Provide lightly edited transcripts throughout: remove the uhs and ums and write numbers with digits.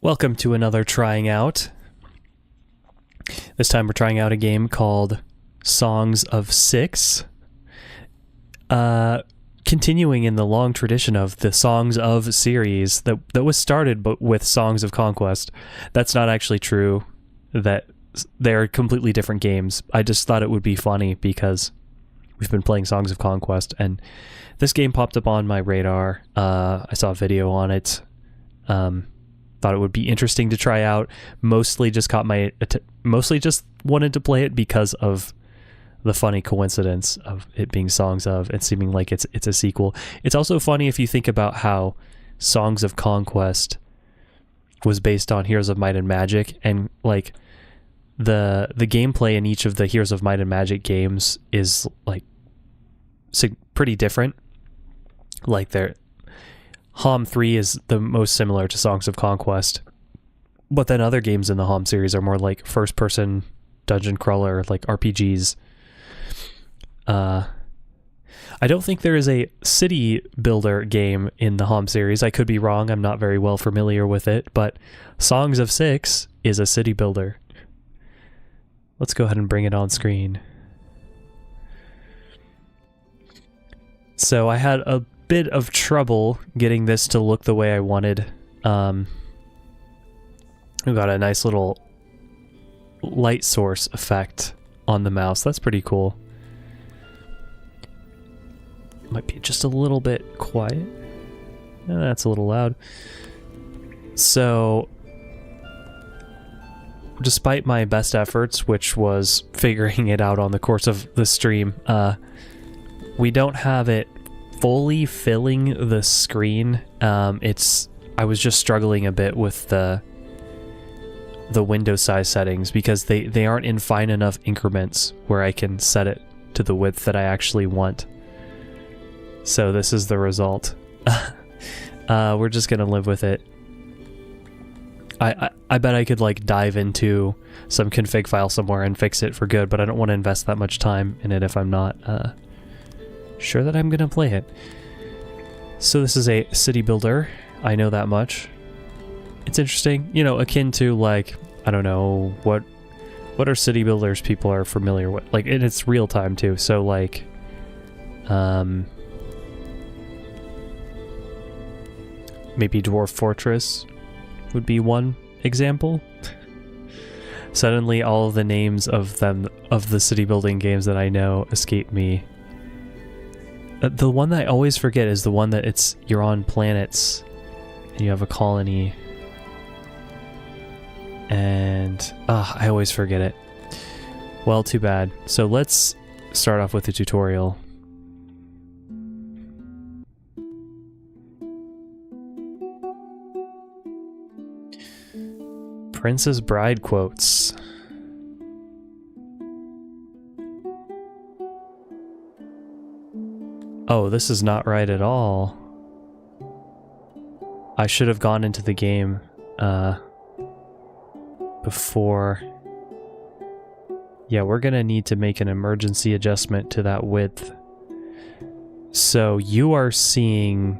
Welcome to another trying out. This time we're trying out a game called Songs of Syx. Continuing in the long tradition of the Songs of series that was started but with Songs of Conquest. That's not actually true. That they're completely different games. I just thought it would be funny because we've been playing Songs of Conquest and this game popped up on my radar. I saw a video on it. Thought it would be interesting to try out. Mostly just wanted to play it because of the funny coincidence of it being Songs of and seeming like it's a sequel. It's also funny if you think about how Songs of Conquest was based on Heroes of Might and Magic, and like the gameplay in each of the Heroes of Might and Magic games is like pretty different. Like HOM 3 is the most similar to Songs of Conquest, but then other games in the HOM series are more like first-person dungeon crawler, like RPGs. I don't think there is a city builder game in the HOM series. I could be wrong. I'm not very well familiar with it, but Songs of Syx is a city builder. Let's go ahead and bring it on screen. So I had a bit of trouble getting this to look the way I wanted. We've got a nice little light source effect on the mouse. That's pretty cool. Might be just a little bit quiet. That's a little loud. So, despite my best efforts, which was figuring it out on the course of the stream, we don't have it fully filling the screen. I was just struggling a bit with the window size settings because they aren't in fine enough increments where I can set it to the width that I actually want. So this is the result. We're just gonna live with it. I bet I could like dive into some config file somewhere and fix it for good, but I don't want to invest that much time in it if I'm not sure that I'm gonna play it. So this is a city builder. I know that much. It's interesting, you know, akin to like, I don't know, what are city builders people are familiar with? Like, and it's real time too, so like, maybe Dwarf Fortress would be one example. Suddenly all of the names of the city building games that I know escape me. The one that I always forget is the one that you're on planets and you have a colony. And I always forget it. Well, too bad. So let's start off with the tutorial. Princess Bride quotes. Oh, this is not right at all. I should have gone into the game before. Yeah, we're gonna need to make an emergency adjustment to that width. So you are seeing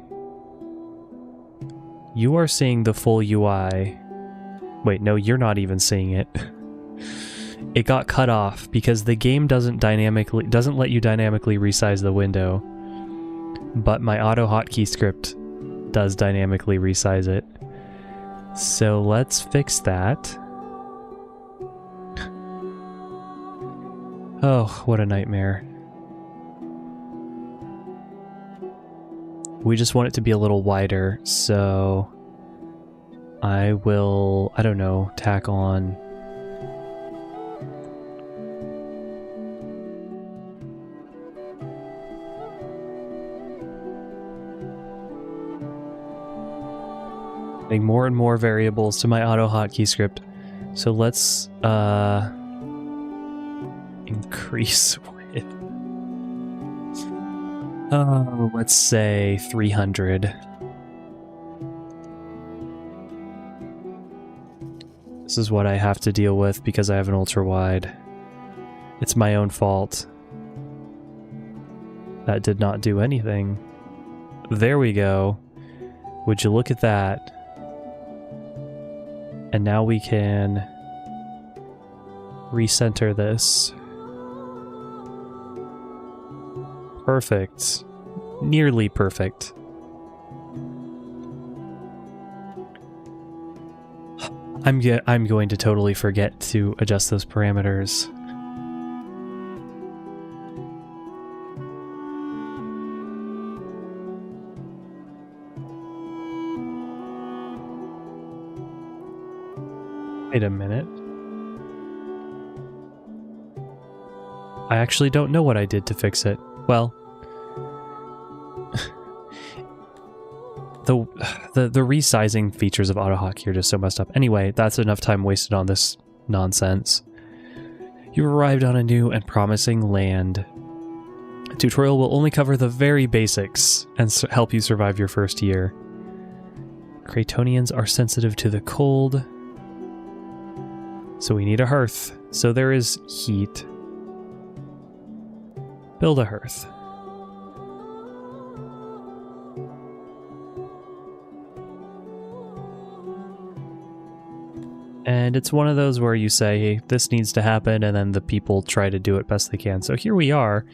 the full UI. Wait, no, you're not even seeing it. It got cut off because the game doesn't let you dynamically resize the window. But my auto hotkey script does dynamically resize it. So let's fix that. Oh, what a nightmare. We just want it to be a little wider, so I will, I don't know, tack on more and more variables to my auto hotkey script. So let's increase width. Oh, let's say 300. This is what I have to deal with because I have an ultra wide. It's my own fault. That did not do anything. There we go. Would you look at that? And now we can recenter this. Perfect. Nearly perfect. I'm going to totally forget to adjust those parameters. Wait a minute. I actually don't know what I did to fix it. Well, the resizing features of AutoHotkey are just so messed up. Anyway, that's enough time wasted on this nonsense. You've arrived on a new and promising land. The tutorial will only cover the very basics and help you survive your first year. Cratonians are sensitive to the cold, so we need a hearth. So there is heat. Build a hearth. And it's one of those where you say, hey, this needs to happen, and then the people try to do it best they can. So here we are.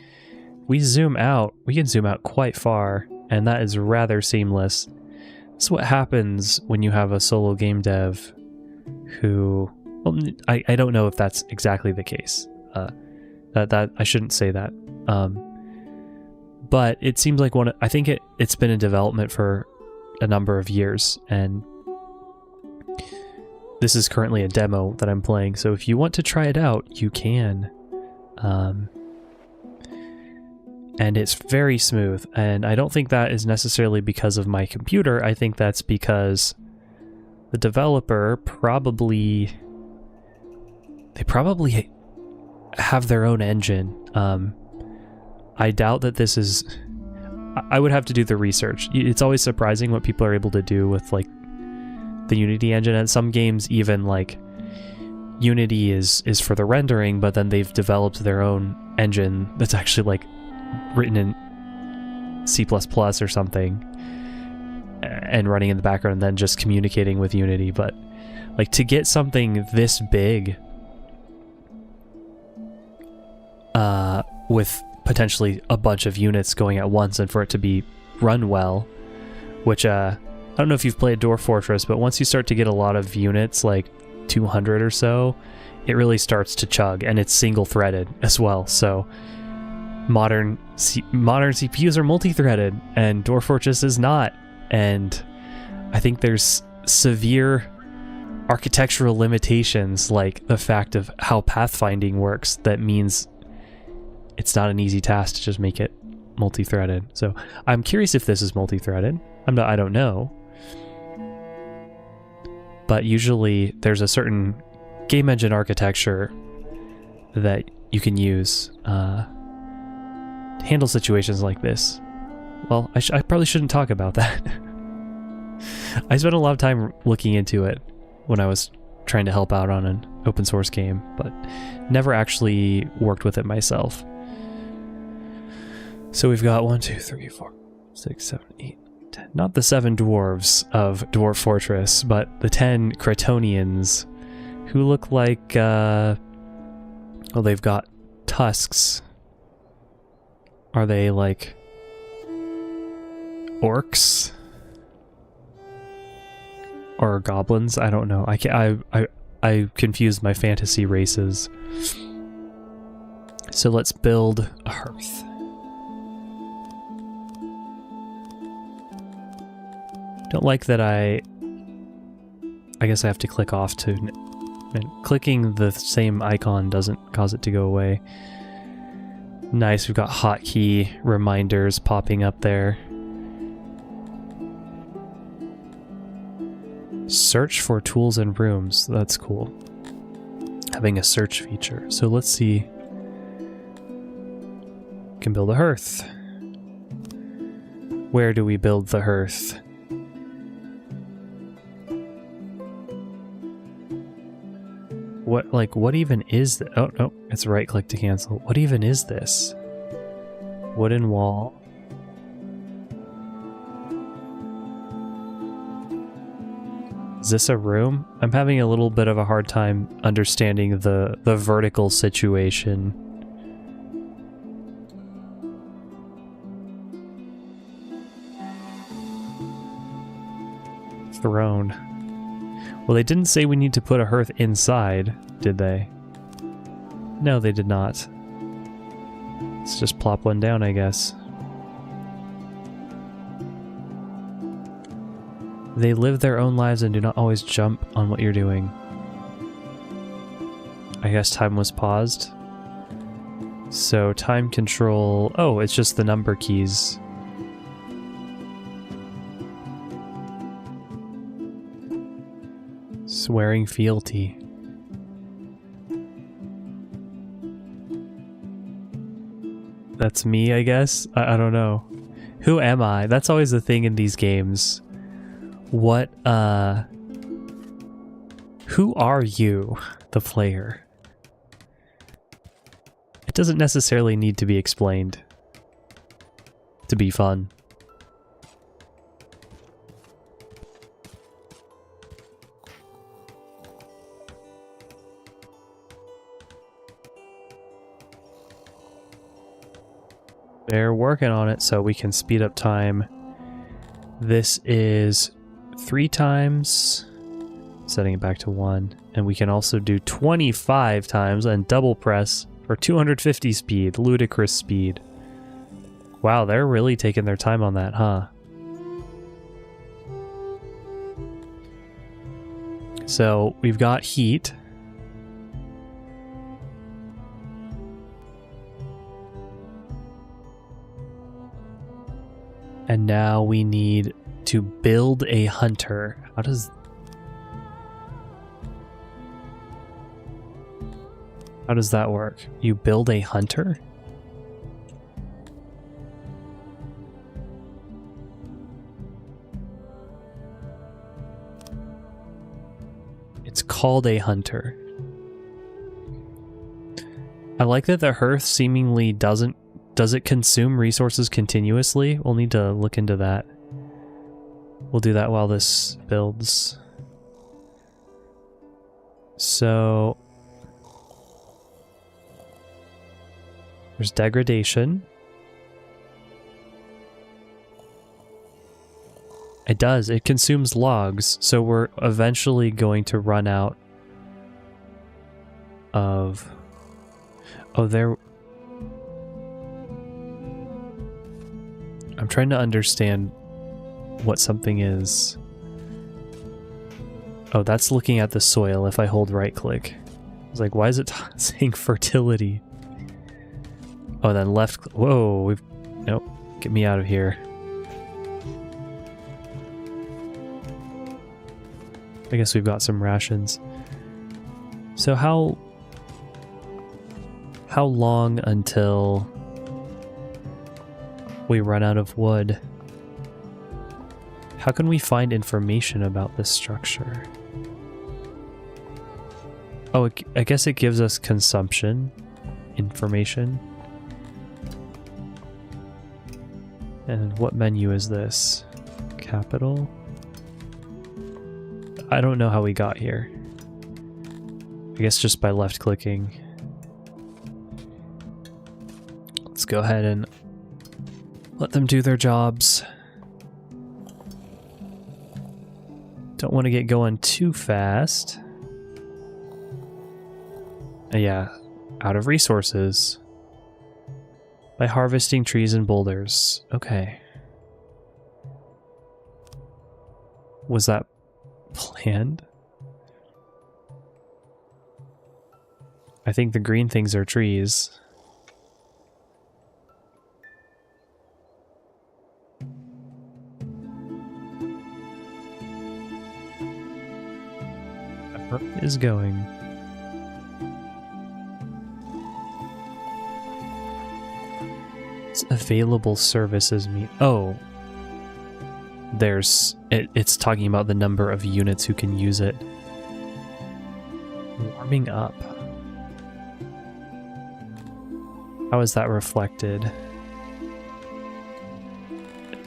We zoom out. We can zoom out quite far, and that is rather seamless. This is what happens when you have a solo game dev who... Well, I don't know if that's exactly the case. That I shouldn't say that. But it seems like I think it's been in development for a number of years, and this is currently a demo that I'm playing, so if you want to try it out, you can. And it's very smooth, and I don't think that is necessarily because of my computer. I think that's because the developer probably have their own engine. I doubt that this is... I would have to do the research. It's always surprising what people are able to do with, like, the Unity engine, and some games even, like, Unity is for the rendering, but then they've developed their own engine that's actually, like, written in C++ or something and running in the background and then just communicating with Unity. But, like, to get something this big with potentially a bunch of units going at once and for it to be run well, which I don't know if you've played Dwarf Fortress, but once you start to get a lot of units, like 200 or so, it really starts to chug, and it's single-threaded as well. So modern CPUs are multi-threaded, and Dwarf Fortress is not. And I think there's severe architectural limitations, like the fact of how pathfinding works, that means it's not an easy task to just make it multi-threaded. So I'm curious if this is multi-threaded. I don't know. But usually there's a certain game engine architecture that you can use to handle situations like this. Well, I probably shouldn't talk about that. I spent a lot of time looking into it when I was trying to help out on an open source game, but never actually worked with it myself. So we've got 1, 2, 3, 4, 6, 7, 8, 10. Not the 7 dwarves of Dwarf Fortress, but the 10 Cratonians who look like, well, they've got tusks. Are they like orcs? Or goblins? I don't know. I confused my fantasy races. So let's build a hearth. Don't like that I guess I have to click off to... And clicking the same icon doesn't cause it to go away. Nice, we've got hotkey reminders popping up there. Search for tools and rooms. That's cool. Having a search feature. So let's see. Can build a hearth. Where do we build the hearth? What even is that? Oh, no, it's right click to cancel. What even is this? Wooden wall. Is this a room? I'm having a little bit of a hard time understanding the vertical situation. Throne. Well, they didn't say we need to put a hearth inside, did they? No, they did not. Let's just plop one down, I guess. They live their own lives and do not always jump on what you're doing. I guess time was paused. So time control... Oh, it's just the number keys. Swearing fealty. That's me, I guess? I don't know. Who am I? That's always the thing in these games. What, who are you, the player? It doesn't necessarily need to be explained to be fun. They're working on it so we can speed up time. This is 3 times, setting it back to 1, and we can also do 25 times and double press for 250 speed, ludicrous speed. Wow, they're really taking their time on that, huh? So we've got heat. And now we need to build a hunter. How does that work? You build a hunter? It's called a hunter. I like that the hearth seemingly doesn't... Does it consume resources continuously? We'll need to look into that. We'll do that while this builds. So... there's degradation. It does. It consumes logs, so we're eventually going to run out of... Oh, there... I'm trying to understand what something is. Oh, that's looking at the soil if I hold right click. I was like, why is it saying fertility? Oh, then left... Whoa, we've... Nope. Get me out of here. I guess we've got some rations. So how long until we run out of wood? How can we find information about this structure? Oh, I guess it gives us consumption information. And what menu is this? Capital? I don't know how we got here. I guess just by left clicking. Let's go ahead and let them do their jobs. Don't want to get going too fast. Yeah, out of resources. By harvesting trees and boulders. Okay. Was that planned? I think the green things are trees. Where is going? It's available services mean. Oh. There's... It's talking about the number of units who can use it. Warming up. How is that reflected?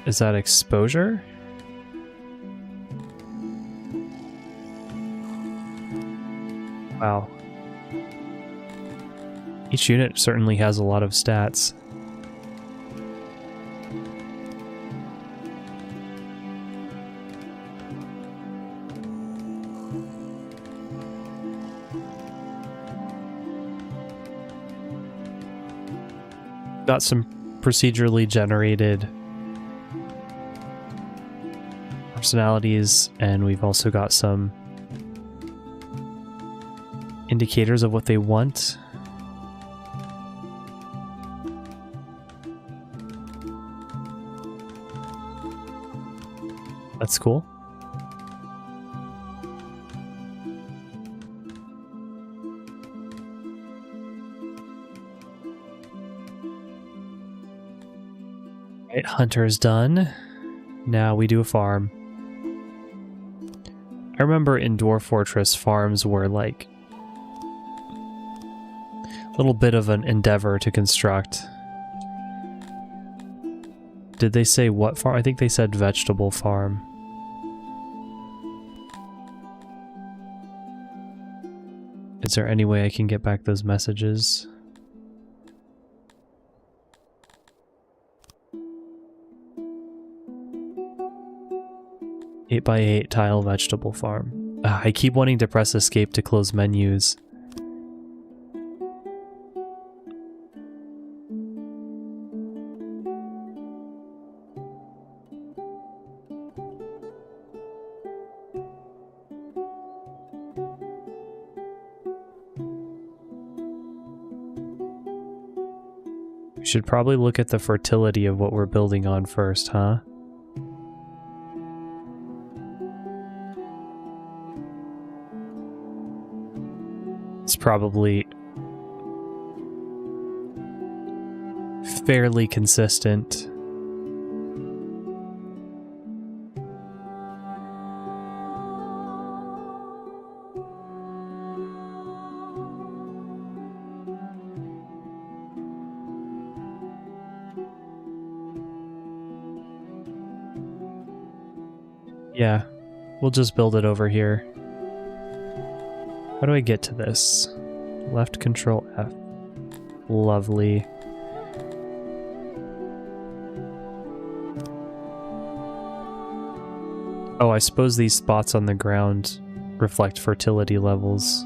Is that exposure? Wow. Each unit certainly has a lot of stats. Got some procedurally generated personalities, and we've also got some indicators of what they want. That's cool. Right, hunter's done. Now we do a farm. I remember in Dwarf Fortress, farms were like a little bit of an endeavor to construct. Did they say what farm? I think they said vegetable farm. Is there any way I can get back those messages? Eight by 8 tile vegetable farm. I keep wanting to press escape to close menus. We should probably look at the fertility of what we're building on first, huh? It's probably fairly consistent. Yeah, we'll just build it over here. How do I get to this? Left control F. Lovely. Oh, I suppose these spots on the ground reflect fertility levels.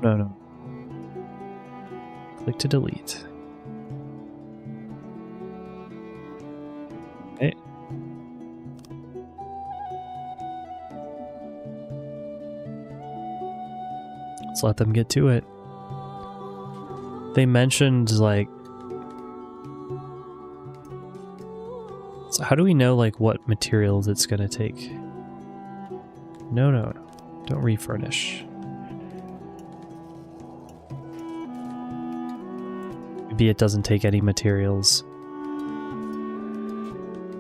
No. Click to delete. Okay. Let's let them get to it. They mentioned, like... So how do we know, like, what materials it's gonna take? No. Don't refurnish. Maybe it doesn't take any materials.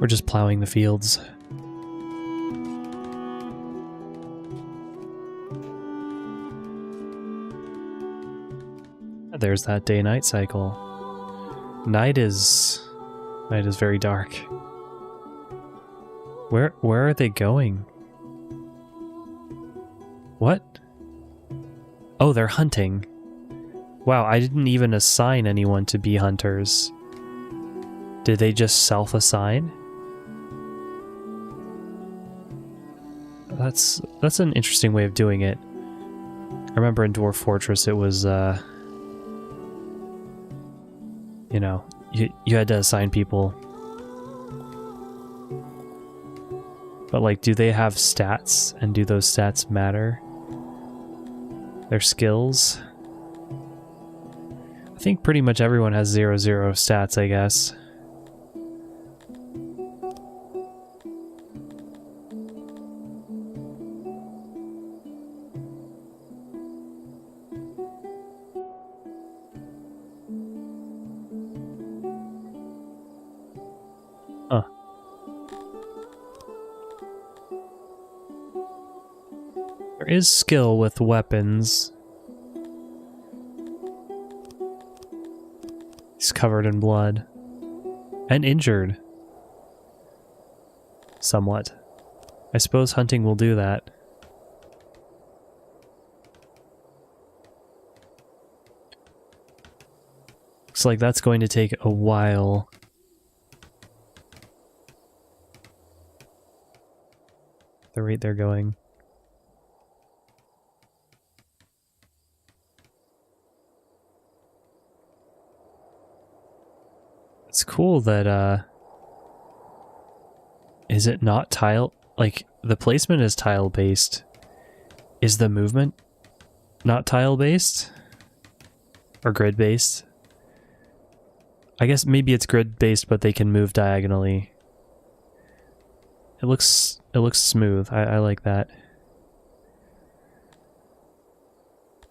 We're just plowing the fields. There's that day-night cycle. Night is very dark. Where are they going? What? Oh, they're hunting. Wow, I didn't even assign anyone to be hunters. Did they just self-assign? That's an interesting way of doing it. I remember in Dwarf Fortress it was, you know, you had to assign people. But, like, do they have stats? And do those stats matter? Their skills? I think pretty much everyone has 0 stats, I guess. Huh. There is skill with weapons. He's covered in blood. And injured. Somewhat. I suppose hunting will do that. Looks like that's going to take a while. The rate they're going. It's cool that, is it not tile? Like, the placement is tile-based. Is the movement not tile-based? Or grid-based? I guess maybe it's grid-based, but they can move diagonally. It looks smooth. I like that.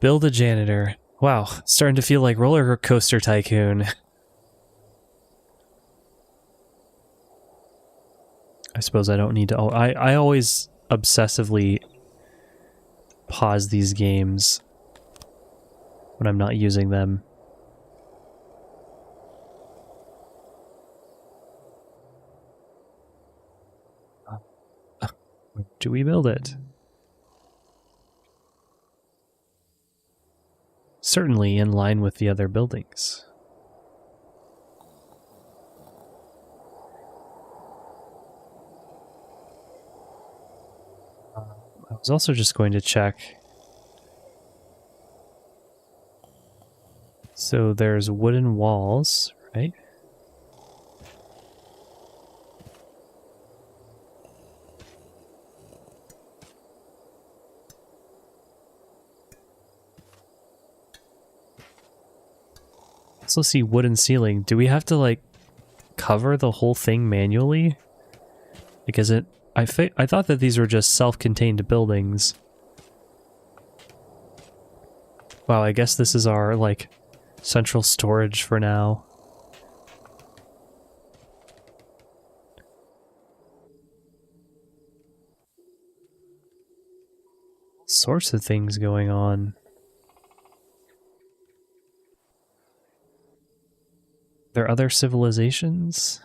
Build a janitor. Wow, starting to feel like Roller Coaster Tycoon. I suppose I don't need to... Oh, I always obsessively pause these games when I'm not using them. Where do we build it? Certainly in line with the other buildings. I was also just going to check. So there's wooden walls, right? Also see wooden ceiling. Do we have to like cover the whole thing manually? Because I thought that these were just self-contained buildings. Wow, I guess this is our like central storage for now. All sorts of things going on. There are other civilizations?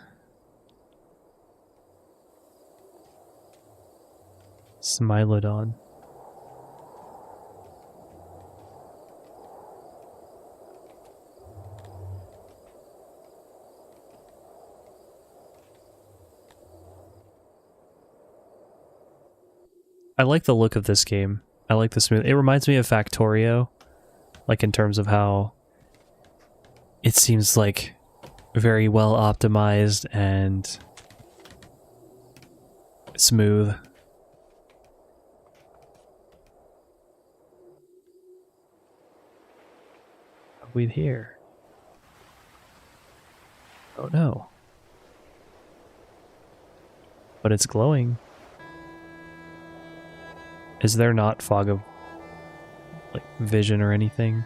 Smilodon. I like the look of this game. I like the smooth. It reminds me of Factorio, like in terms of how it seems like very well optimized and smooth. We'd hear. Oh no. But it's glowing. Is there not fog of like vision or anything?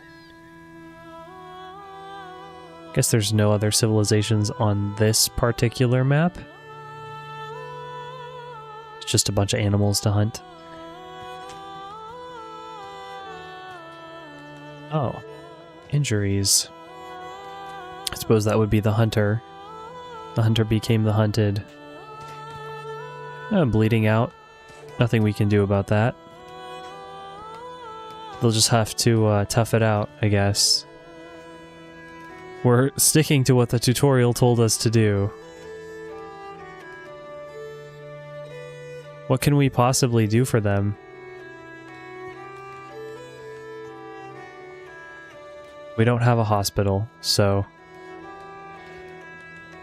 Guess there's no other civilizations on this particular map. It's just a bunch of animals to hunt. Oh. Injuries. I suppose that would be the hunter. The hunter became the hunted. Bleeding out. Nothing we can do about that. They'll just have to tough it out, I guess. We're sticking to what the tutorial told us to do. What can we possibly do for them? We don't have a hospital, so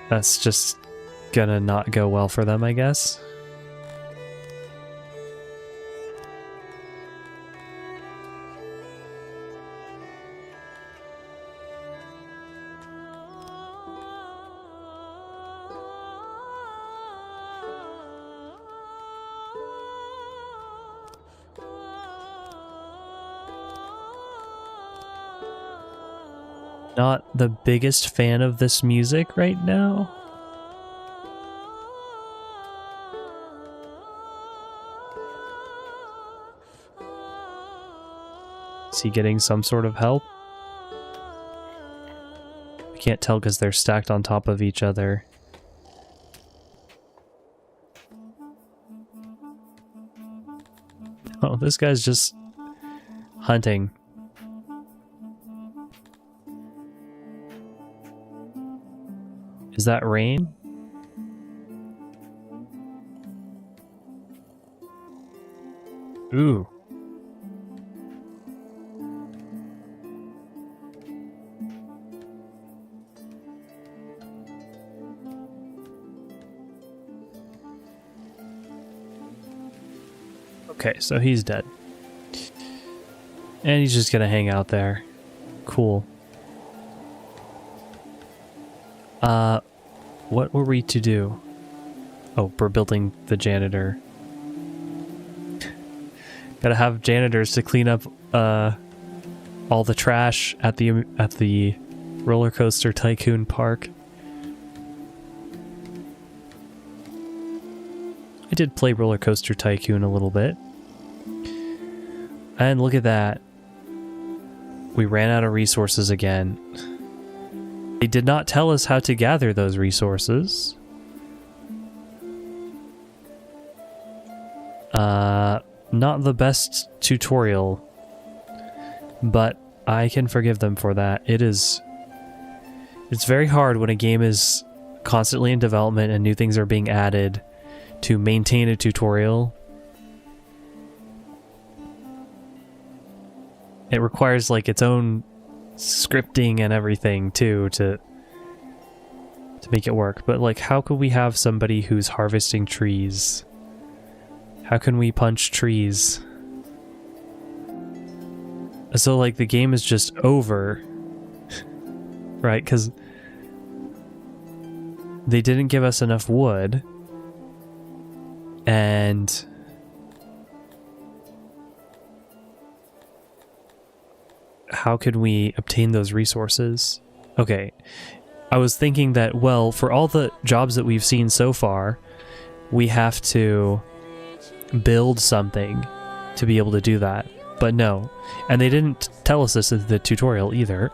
that's just gonna not go well for them, I guess. Not the biggest fan of this music right now. Is he getting some sort of help? I can't tell because they're stacked on top of each other. Oh, this guy's just hunting. Is that rain? Ooh. Okay, so he's dead. And he's just gonna hang out there. Cool. What were we to do? Oh, we're building the janitor. Gotta have janitors to clean up all the trash at the roller coaster tycoon park. I did play Roller Coaster Tycoon a little bit. And look at that. We ran out of resources again. They did not tell us how to gather those resources. Not the best tutorial, but I can forgive them for that. It's very hard when a game is constantly in development and new things are being added to maintain a tutorial. It requires like its own scripting and everything too to make it work. But like, how could we have somebody who's harvesting trees? How can we punch trees? So like the game is just over, right? Because they didn't give us enough wood. And how could we obtain those resources? Okay, I was thinking that, well, for all the jobs that we've seen so far, we have to build something to be able to do that. But no, and they didn't tell us this in the tutorial either.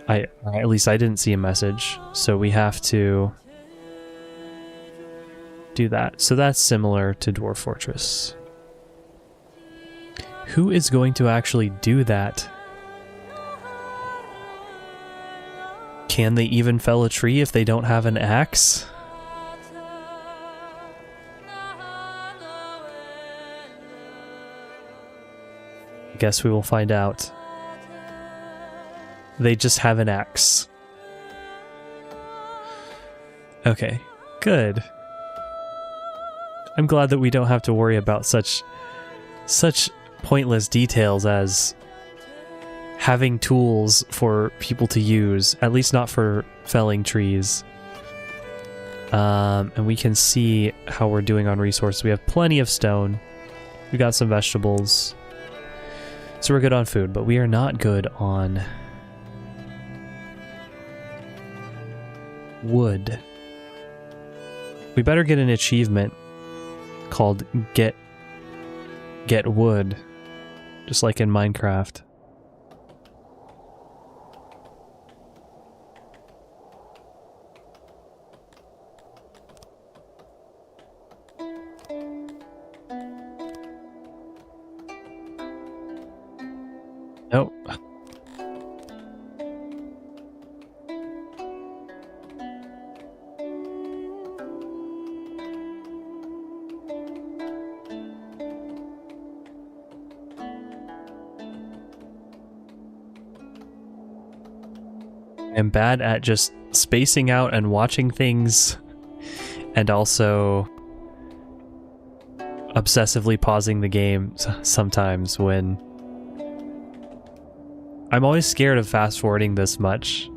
Or at least I didn't see a message, so we have to do that. So that's similar to Dwarf Fortress. Who is going to actually do that? Can they even fell a tree if they don't have an axe? I guess we will find out. They just have an axe. Okay, good. I'm glad that we don't have to worry about such pointless details as having tools for people to use, at least not for felling trees. And we can see how we're doing on resources. We have plenty of stone. We got some vegetables. So we're good on food, but we are not good on wood. We better get an achievement called get wood, just like in Minecraft. Nope. I'm bad at just spacing out and watching things, and also obsessively pausing the game sometimes when I'm always scared of fast forwarding this much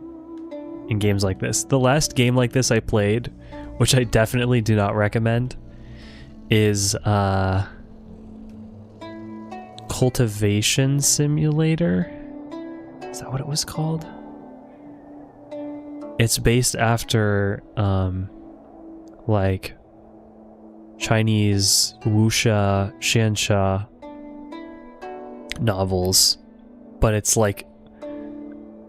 in games like this. The last game like this I played, which I definitely do not recommend, is Cultivation Simulator. Is that what it was called? It's based after like Chinese wuxia, xianxia novels, but it's like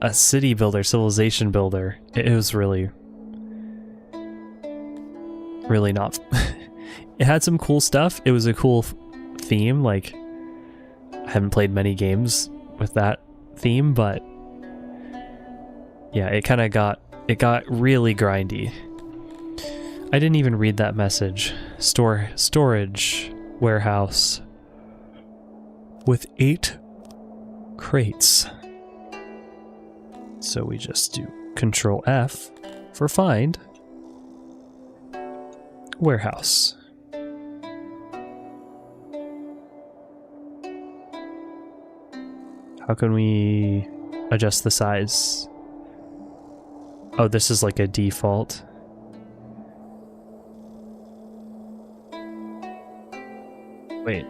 a city builder, civilization builder. It was really not. It had some cool stuff. It was a cool theme. Like, I haven't played many games with that theme, but yeah, it kind of got really grindy. I didn't even read that message. Storage warehouse with 8 crates. So we just do Control F for find warehouse. How can we adjust the size? Oh, this is like a default. Wait.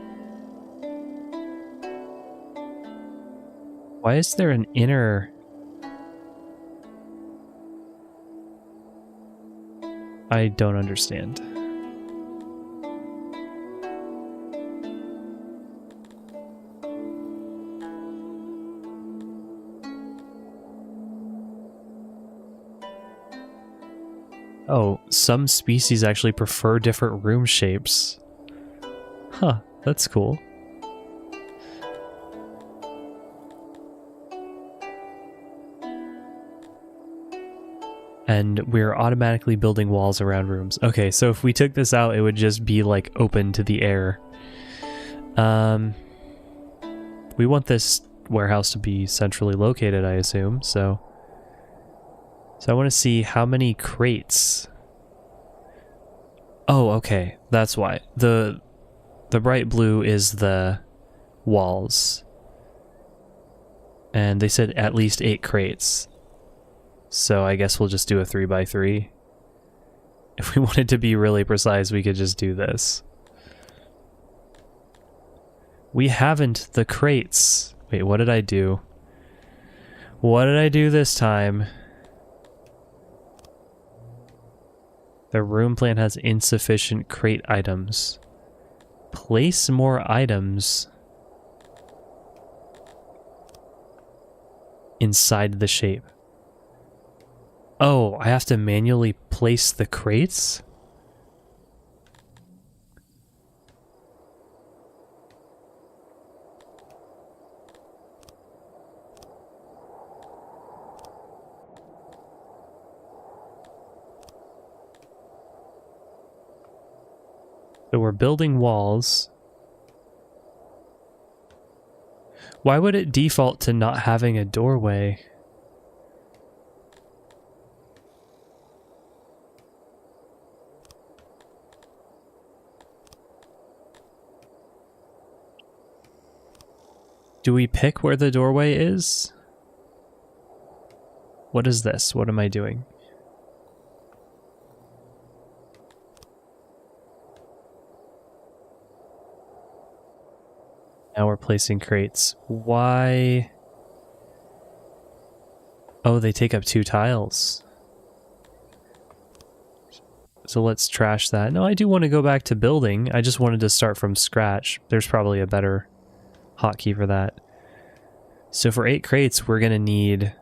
Why is there an inner... I don't understand. Oh, some species actually prefer different room shapes. Huh, that's cool. And we're automatically building walls around rooms. Okay, so if we took this out, it would just be like open to the air. We want this warehouse to be centrally located, I assume, so I want to see how many crates. Oh, okay, that's why. The bright blue is the walls. And they said at least 8 crates. So I guess we'll just do a 3x3. If we wanted to be really precise, we could just do this. We haven't the crates. Wait, what did I do? What did I do this time? The room plan has insufficient crate items. Place more items inside the shape. Oh, I have to manually place the crates? So we're building walls. Why would it default to not having a doorway? Do we pick where the doorway is? What is this? What am I doing? Now we're placing crates. Why? Oh, they take up 2 tiles. So let's trash that. No, I do want to go back to building. I just wanted to start from scratch. There's probably a better hotkey for that. So for 8 crates, we're going to need...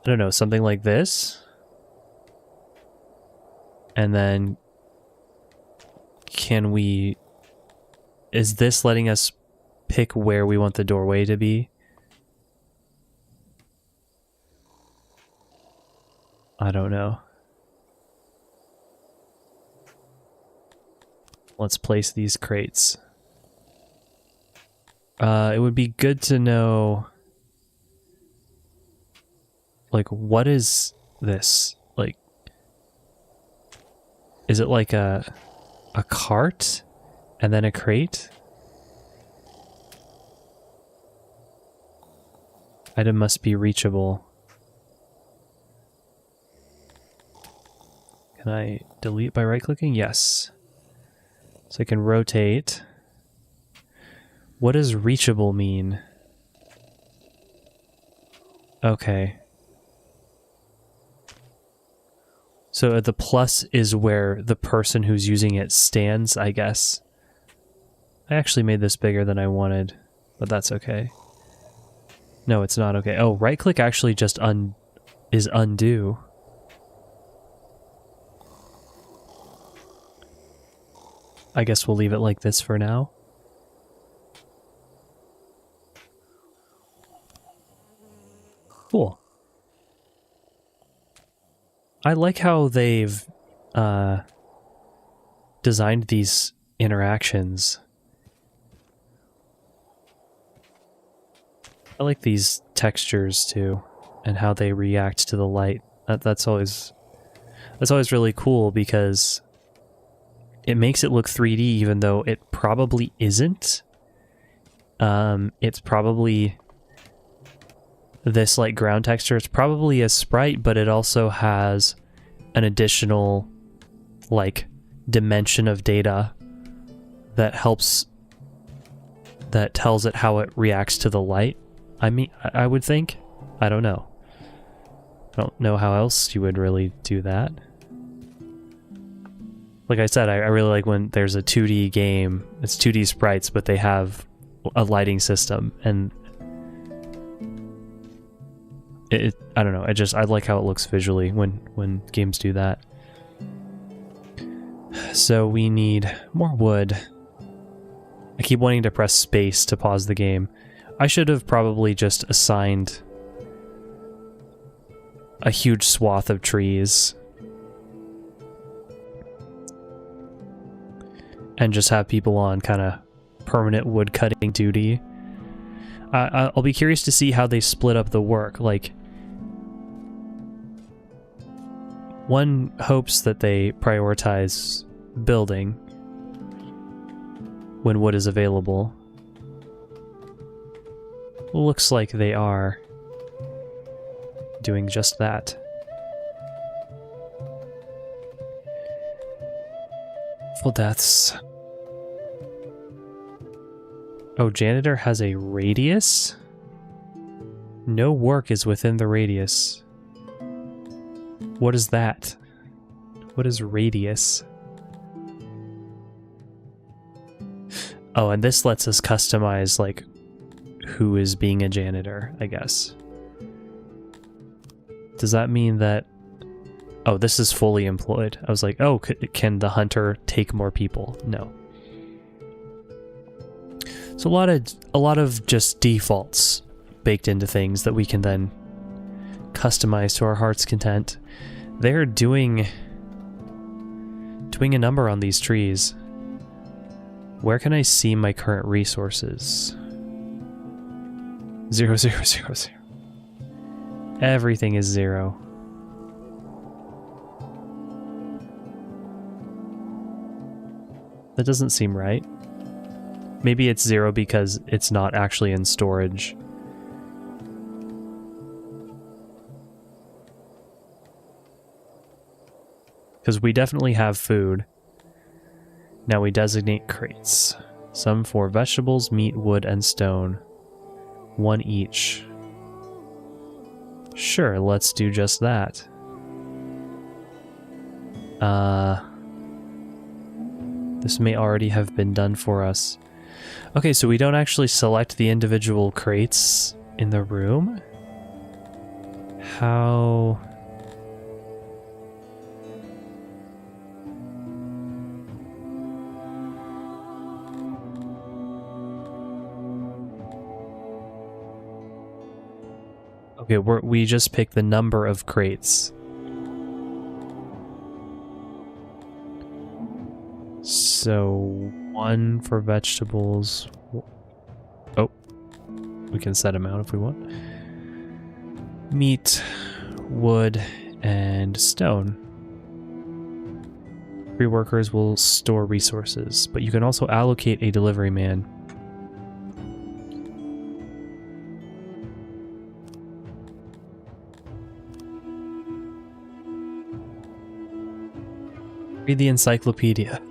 I don't know, something like this. And then... Can we... Is this letting us pick where we want the doorway to be? I don't know. Let's place these crates. It would be good to know... Like, what is this? Like... Is it like a cart and then a crate? Item must be reachable. Can I delete by right-clicking? Yes. So I can rotate. What does reachable mean? Okay. So the plus is where the person who's using it stands, I guess. I actually made this bigger than I wanted. but that's okay. No, it's not okay. Oh, right click actually just is undo. I guess we'll leave it like this for now. Cool. I like how they've designed these interactions. I like these textures too, and how they react to the light. That's always really cool because it makes it look 3D even though it probably isn't. It's probably this like ground texture. It's probably a sprite, but it also has an additional like dimension of data that tells it how it reacts to the light. I mean, I would think. I don't know. I don't know how else you would really do that. Like I said, I really like when there's a 2D game. It's 2D sprites, but they have a lighting system, and I don't know. I like how it looks visually when games do that. So we need more wood. I keep wanting to press space to pause the game. I should have probably just assigned a huge swath of trees and just have people on kind of permanent wood cutting duty. I'll be curious to see how they split up the work. Like, one hopes that they prioritize building when wood is available. Looks like they are doing just that. Full deaths. Oh, janitor has a radius? No work is within the radius. What is that? What is radius? Oh, and this lets us customize, like, who is being a janitor, I guess. Does that mean that... Oh, this is fully employed. I was like, oh, can the hunter take more people? No. So a lot of just defaults baked into things that we can then customize to our heart's content. They're doing a number on these trees. Where can I see my current resources? 0, 0, 0, 0. Everything is 0. That doesn't seem right. Maybe it's 0 because it's not actually in storage. Because we definitely have food. Now we designate crates. Some for vegetables, meat, wood, and stone. 1 each. Sure, let's do just that. This may already have been done for us. Okay, so we don't actually select the individual crates in the room. How... Okay, we just pick the number of crates. So, 1 for vegetables. Oh, we can set them out if we want. Meat, wood, and stone. 3 workers will store resources, but you can also allocate a delivery man. Read the encyclopedia.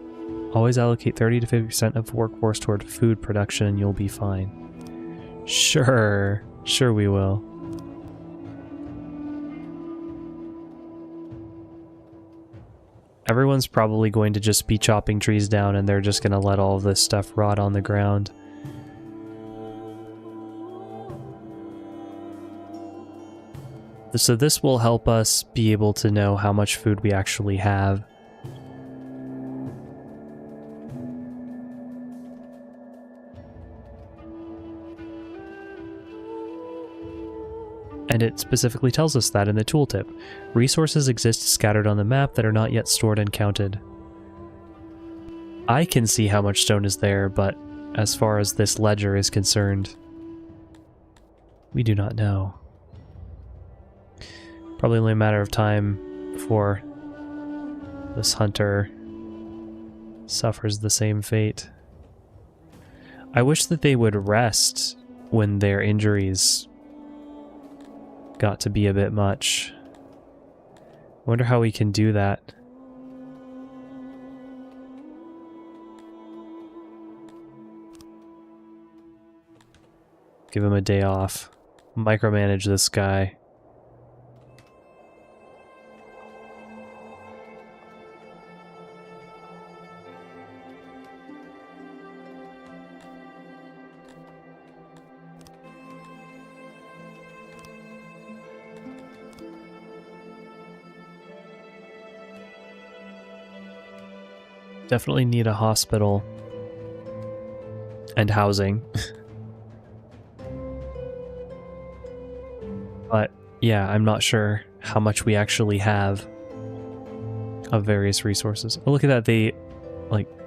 Always allocate 30 to 50% of workforce toward food production and you'll be fine. Sure. Sure we will. Everyone's probably going to just be chopping trees down and they're just going to let all of this stuff rot on the ground. So this will help us be able to know how much food we actually have. And it specifically tells us that in the tooltip. Resources exist scattered on the map that are not yet stored and counted. I can see how much stone is there, but as far as this ledger is concerned, we do not know. Probably only a matter of time before this hunter suffers the same fate. I wish that they would rest when their injuries got to be a bit much. Wonder how we can do that. Give him a day off. Micromanage this guy. Definitely need a hospital and housing. But yeah, I'm not sure how much we actually have of various resources. Oh, look at that. They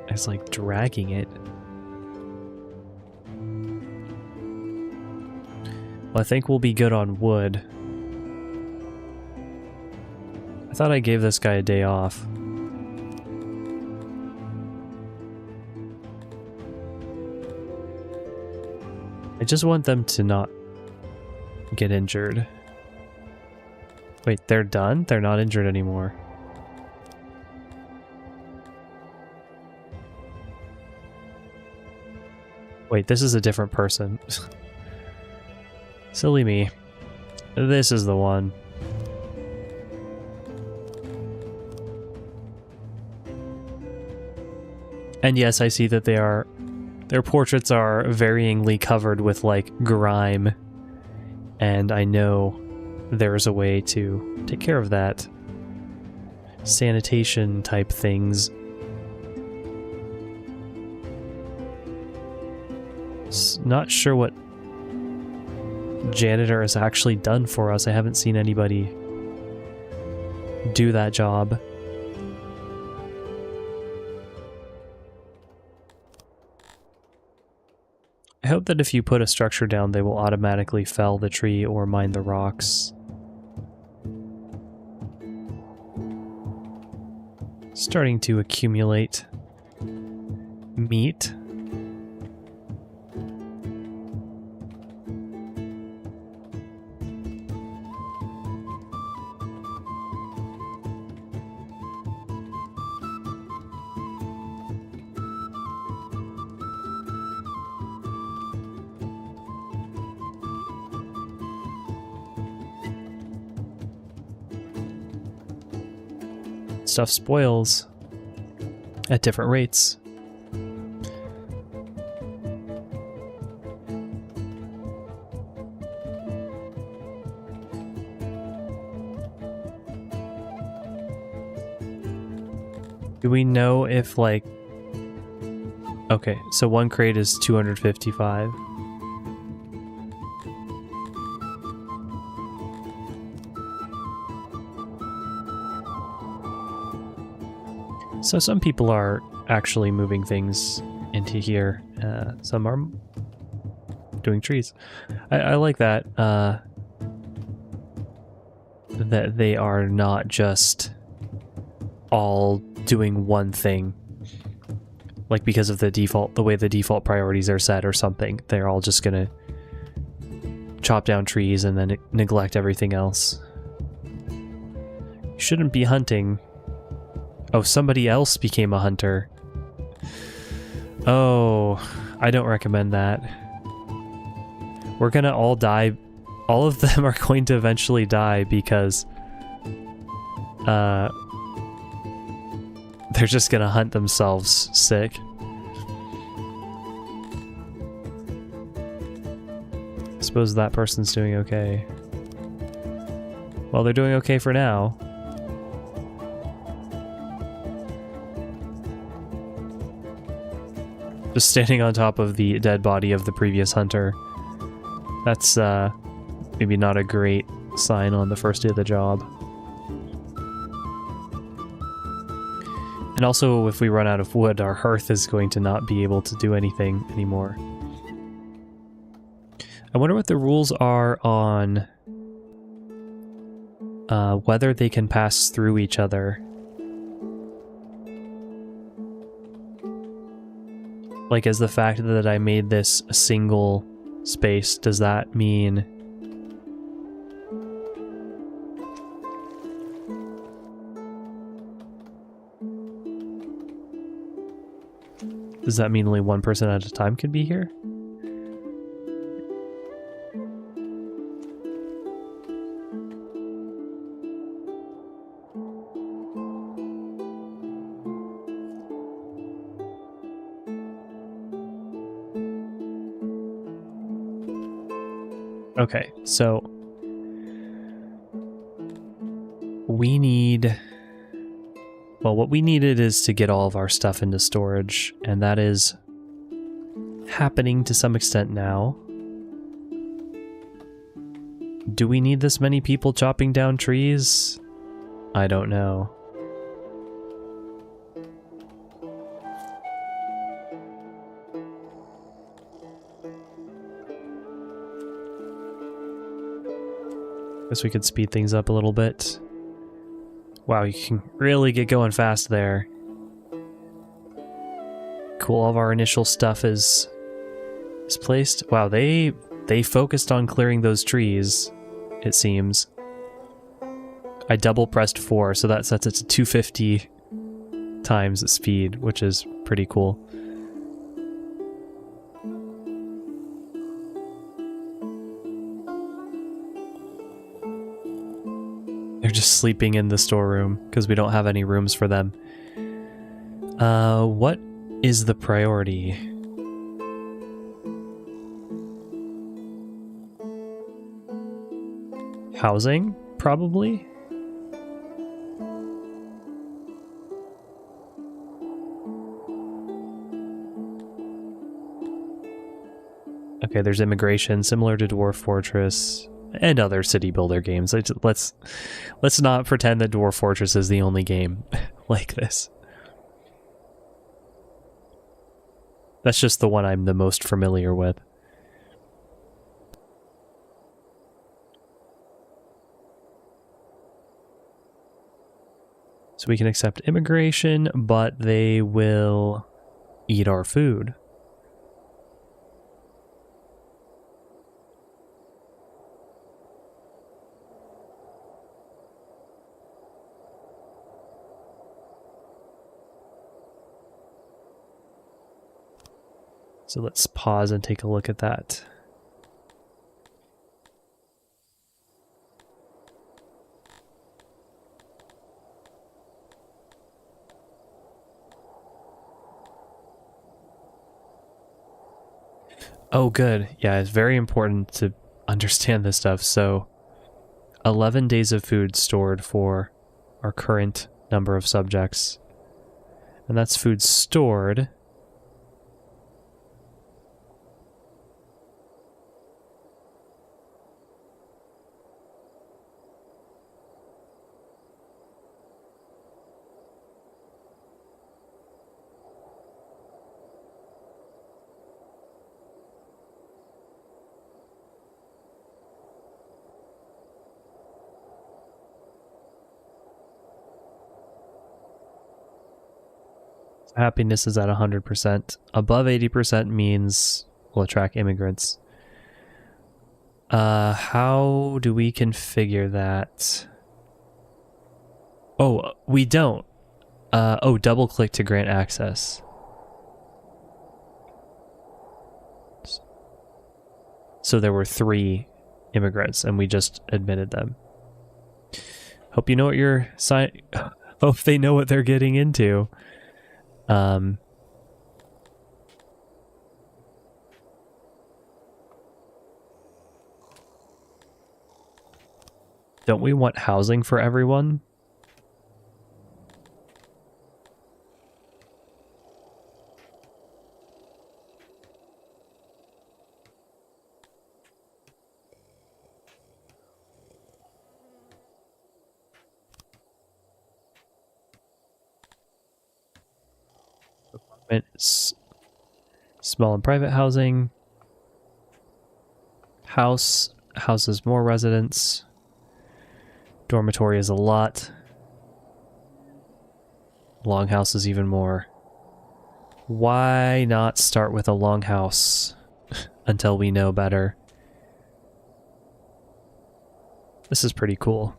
it's like dragging it. Well, I think we'll be good on wood. I thought I gave this guy a day off. I just want them to not get injured. Wait, they're done? They're not injured anymore. Wait, this is a different person. Silly me. This is the one. And yes, I see that their portraits are varyingly covered with, like, grime. And I know there's a way to take care of that. Sanitation type things. Not sure what janitor has actually done for us. I haven't seen anybody do that job. I hope that if you put a structure down, they will automatically fell the tree or mine the rocks. Starting to accumulate meat. Stuff spoils at different rates. Do we know if, like... Okay, so one crate is 255. So some people are actually moving things into here. Some are doing trees. I like that. That they are not just all doing one thing. Like because of the way the default priorities are set or something. They're all just gonna chop down trees and then neglect everything else. You shouldn't be hunting. Oh, somebody else became a hunter. Oh, I don't recommend that. We're gonna all die. All of them are going to eventually die because they're just gonna hunt themselves sick. I suppose that person's doing okay. Well, they're doing okay for now. Just standing on top of the dead body of the previous hunter. That's maybe not a great sign on the first day of the job. And also, if we run out of wood, our hearth is going to not be able to do anything anymore. I wonder what the rules are on whether they can pass through each other. Like, is the fact that I made this a single space, does that mean... Does that mean only one person at a time can be here? Okay, so we need... Well, what we needed is to get all of our stuff into storage, and that is happening to some extent now. Do we need this many people chopping down trees? I don't know. Guess we could speed things up a little bit. Wow, you can really get going fast there. Cool, all of our initial stuff is placed. Wow, they focused on clearing those trees, it seems. I double pressed 4, so that sets it to 250 times the speed, which is pretty cool. They're just sleeping in the storeroom because we don't have any rooms for them. What is the priority? Housing, probably? Okay, there's immigration, similar to Dwarf Fortress. And other city builder games. Let's not pretend that Dwarf Fortress is the only game like this. That's just the one I'm the most familiar with. So we can accept immigration, but they will eat our food. So let's pause and take a look at that. Oh, good. Yeah, it's very important to understand this stuff. So 11 days of food stored for our current number of subjects. And that's food stored. Happiness is at 100%. Above 80% means we'll attract immigrants. How do we configure that? Oh, we don't. Oh, double click to grant access. So there were 3 immigrants and we just admitted them. Hope you know what you're hope they know what they're getting into. Don't we want housing for everyone? It's small and private housing. House houses more residents. Dormitory is a lot. Longhouse is even more. Why not start with a longhouse until we know better? This is pretty cool.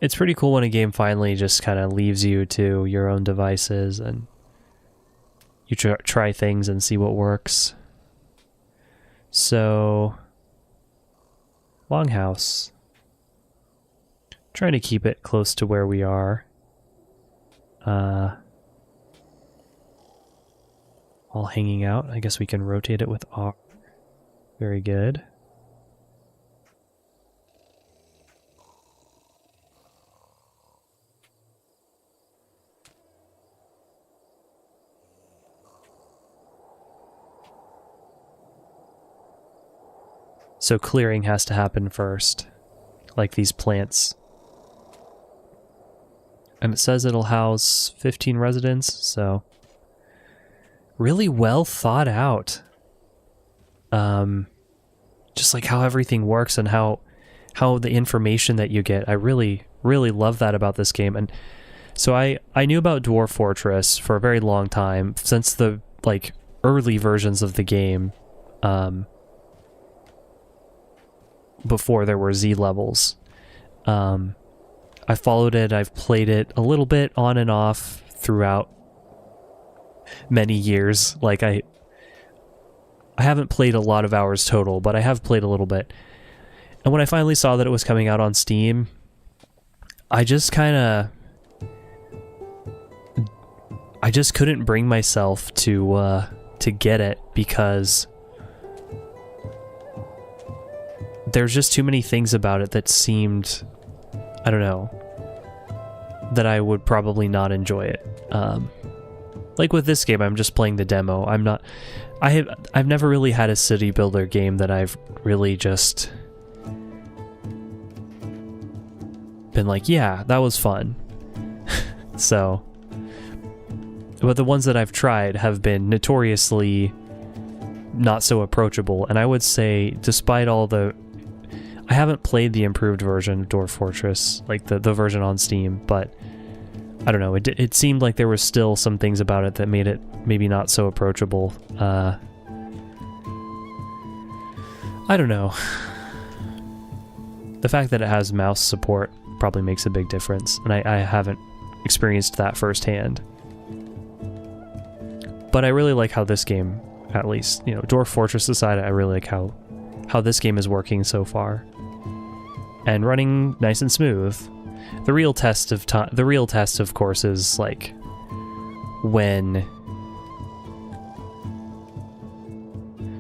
It's pretty cool when a game finally just kind of leaves you to your own devices and you try things and see what works. So, longhouse. Trying to keep it close to where we are. All hanging out. I guess we can rotate it with R. Very good. So clearing has to happen first, like these plants. And it says it'll house 15 residents, so really well thought out. Just like how everything works and how the information that you get. I really, really love that about this game. And so I knew about Dwarf Fortress for a very long time, since the like early versions of the game. Before there were Z levels. I followed it, I've played it a little bit on and off throughout many years. Like I haven't played a lot of hours total, but I have played a little bit. And when I finally saw that it was coming out on Steam, I just couldn't bring myself to get it because there's just too many things about it that seemed, I don't know, that I would probably not enjoy it. Like with this game, I'm just playing the demo. I've never really had a city builder game that I've really just been like, yeah, that was fun. So, but the ones that I've tried have been notoriously not so approachable. And I would say, despite all I haven't played the improved version of Dwarf Fortress, like the version on Steam, but I don't know, it seemed like there were still some things about it that made it maybe not so approachable. I don't know. The fact that it has mouse support probably makes a big difference, and I haven't experienced that firsthand. But I really like how this game, at least, you know, Dwarf Fortress aside, I really like how this game is working so far. And running nice and smooth. The real test, of course, is like when.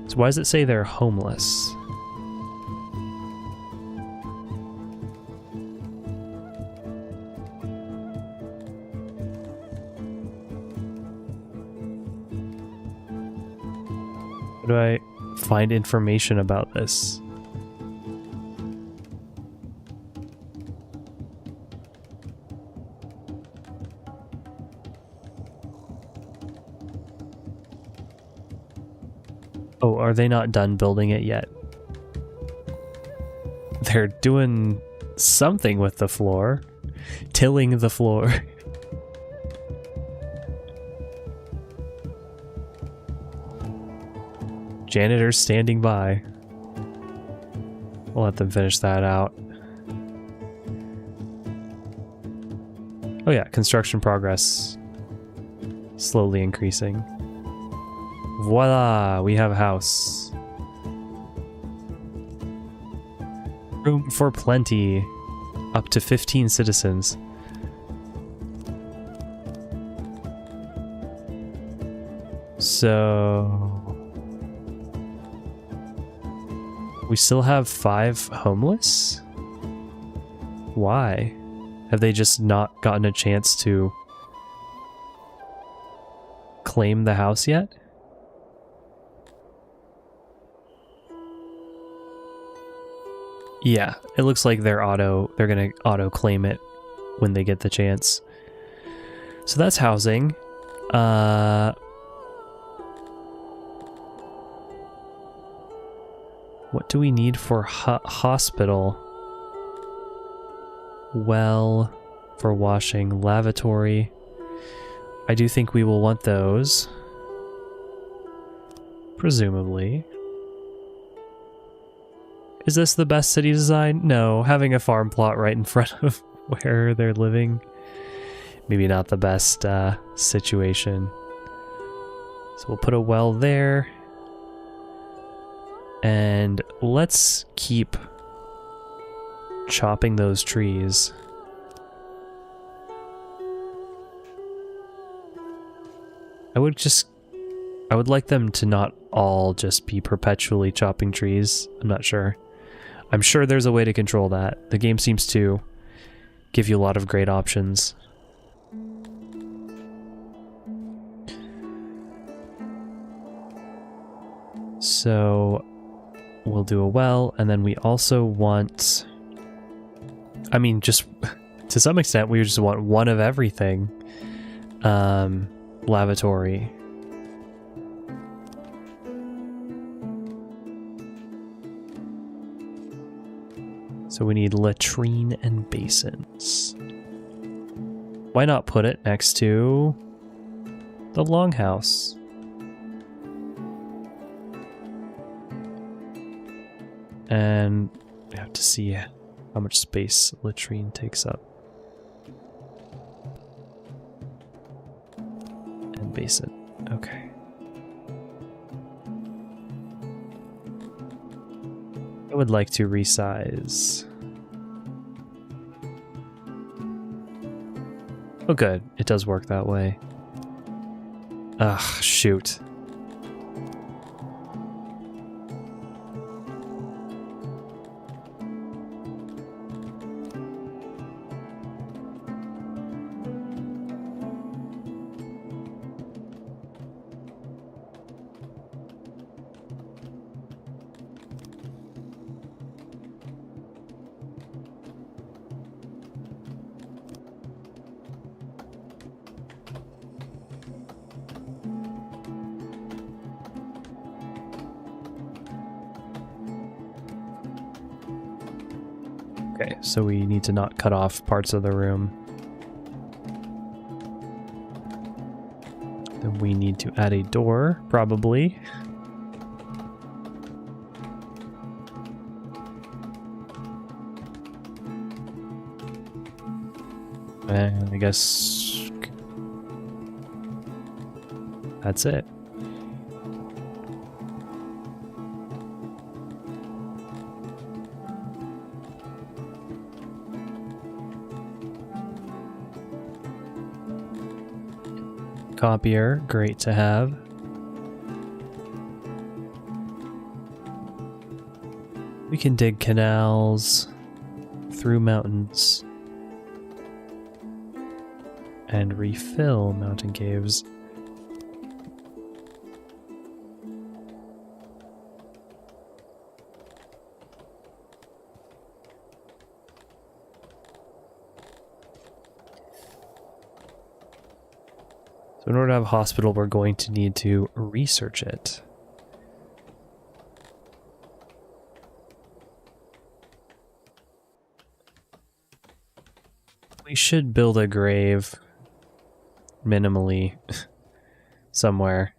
So why does it say they're homeless? How do I find information about this? Oh, are they not done building it yet? They're doing something with the floor. Tilling the floor. Janitor's standing by. We'll let them finish that out. Oh yeah, construction progress. Slowly increasing. Voila! We have a house. Room for plenty. Up to 15 citizens. So... We still have 5 homeless? Why? Have they just not gotten a chance to claim the house yet? Yeah, it looks like they're gonna auto claim it when they get the chance. So that's housing. What do we need for hospital? Well, for washing, lavatory. I do think we will want those. Presumably. Is this the best city design? No, having a farm plot right in front of where they're living. Maybe not the best situation. So we'll put a well there. And let's keep chopping those trees. I would like them to not all just be perpetually chopping trees. I'm not sure. I'm sure there's a way to control that. The game seems to give you a lot of great options. So we'll do a well, and then we also want... I mean, just to some extent, we just want one of everything. Lavatory. So we need latrine and basins. Why not put it next to the longhouse? And we have to see how much space latrine takes up. And basin. Okay. I would like to resize. Oh good, it does work that way. Ugh, shoot. Okay, so we need to not cut off parts of the room. Then we need to add a door, probably. And I guess that's it. Copier, great to have. We can dig canals through mountains and refill mountain caves. So in order to have a hospital, we're going to need to research it. We should build a grave minimally somewhere.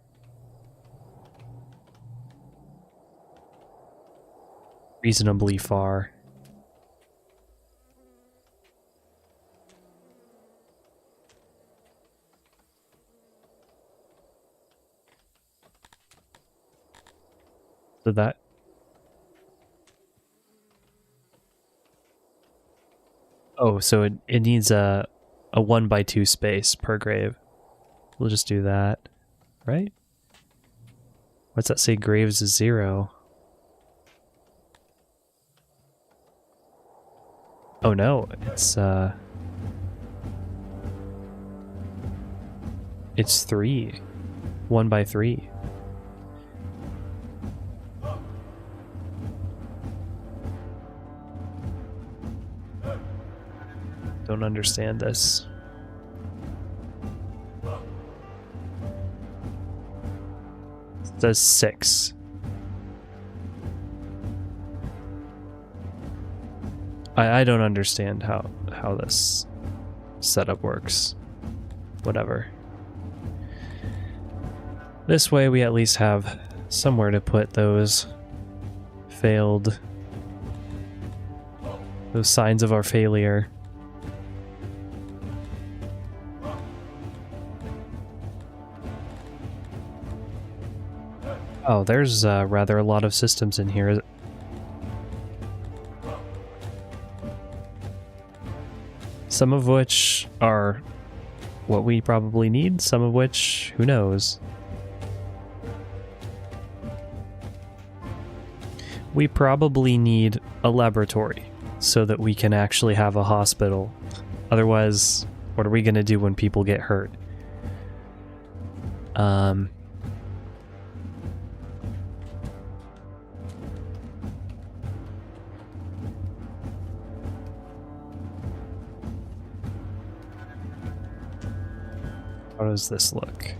Reasonably far. So that... Oh, so it needs a 1x2 space per grave. We'll just do that, right? What's that say? Graves is 0. Oh no, it's 3. 1 by 3. Don't understand this. It says 6. I don't understand how this setup works. Whatever. This way we at least have somewhere to put those signs of our failure. Oh, there's rather a lot of systems in here. Some of which are what we probably need, some of which, who knows. We probably need a laboratory so that we can actually have a hospital. Otherwise, what are we going to do when people get hurt? How does this look?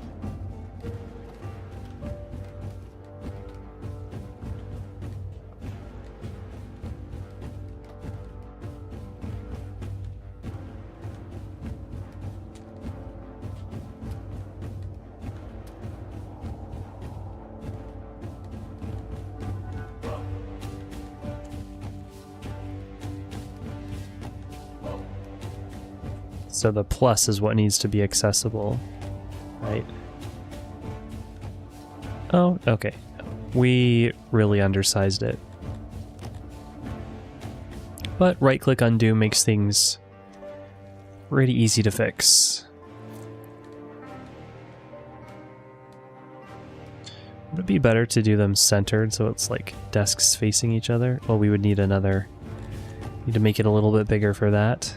So the plus is what needs to be accessible, right? Oh, okay. We really undersized it. But right-click undo makes things pretty easy to fix. Would it be better to do them centered so it's like desks facing each other? Well, we would need need to make it a little bit bigger for that.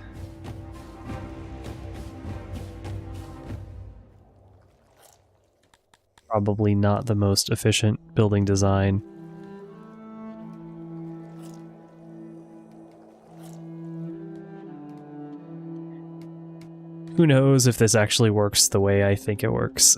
Probably not the most efficient building design. Who knows if this actually works the way I think it works.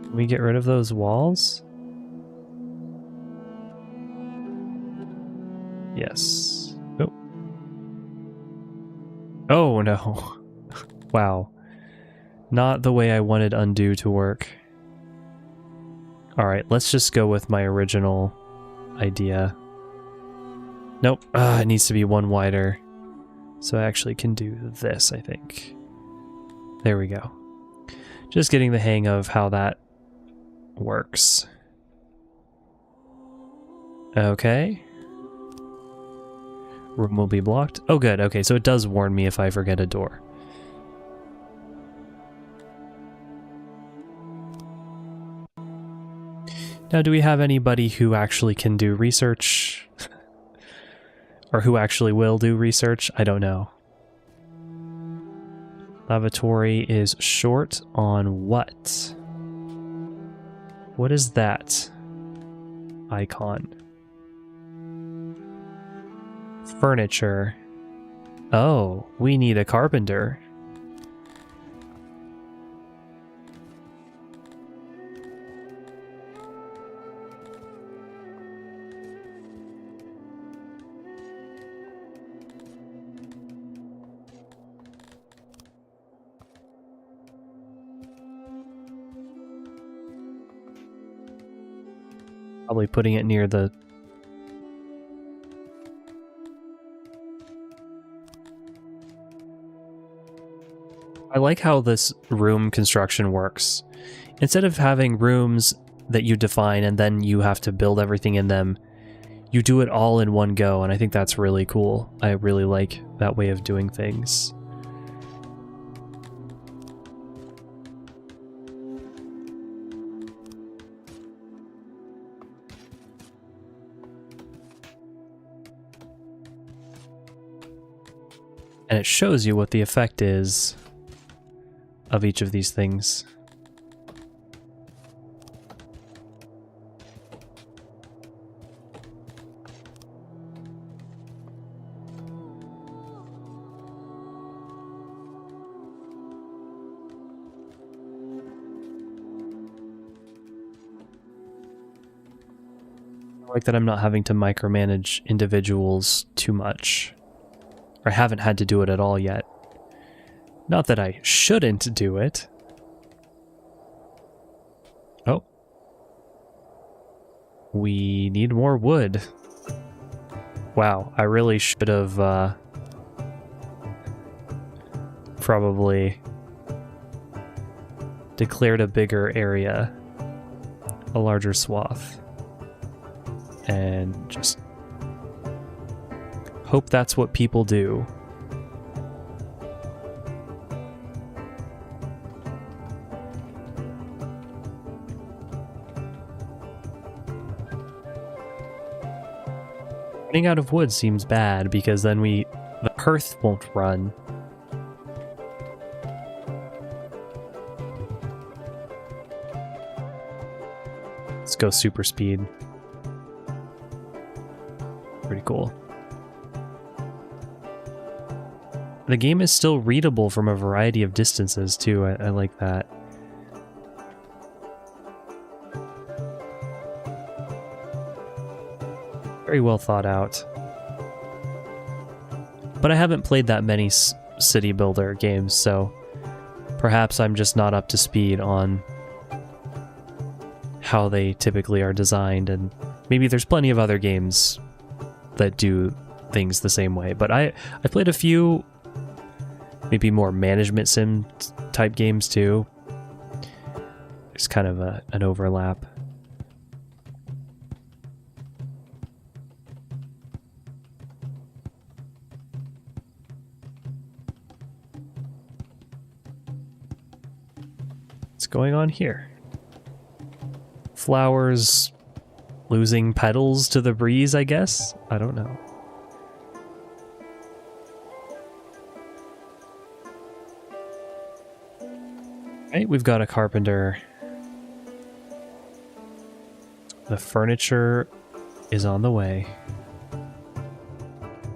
Can we get rid of those walls? Yes. Oh. Oh no. Wow. Not the way I wanted undo to work. Alright, let's just go with my original idea. Nope. It needs to be one wider. So I actually can do this, I think. There we go. Just getting the hang of how that works. Okay. Room will be blocked. Oh good, okay, so it does warn me if I forget a door. Now, do we have anybody who actually can do research? Or who actually will do research? I don't know. Lavatory is short on what? What is that icon? Furniture. Oh, we need a carpenter. Probably putting it near the... I like how this room construction works. Instead of having rooms that you define and then you have to build everything in them, you do it all in one go, and I think that's really cool. I really like that way of doing things. And it shows you what the effect is of each of these things. I like that I'm not having to micromanage individuals too much. Or I haven't had to do it at all yet. Not that I shouldn't do it. Oh. We need more wood. Wow, I really should have probably declared a bigger area, a larger swath, and just hope that's what people do. Running out of wood seems bad because then the hearth won't run. Let's go super speed. Pretty cool. The game is still readable from a variety of distances too. I like that. Very well thought out. But I haven't played that many city builder games, so perhaps I'm just not up to speed on how they typically are designed, and maybe there's plenty of other games that do things the same way. But I played a few maybe more management sim type games too. There's kind of an overlap. What's going on here? Flowers losing petals to the breeze, I guess? I don't know. Right, we've got a carpenter. The furniture is on the way.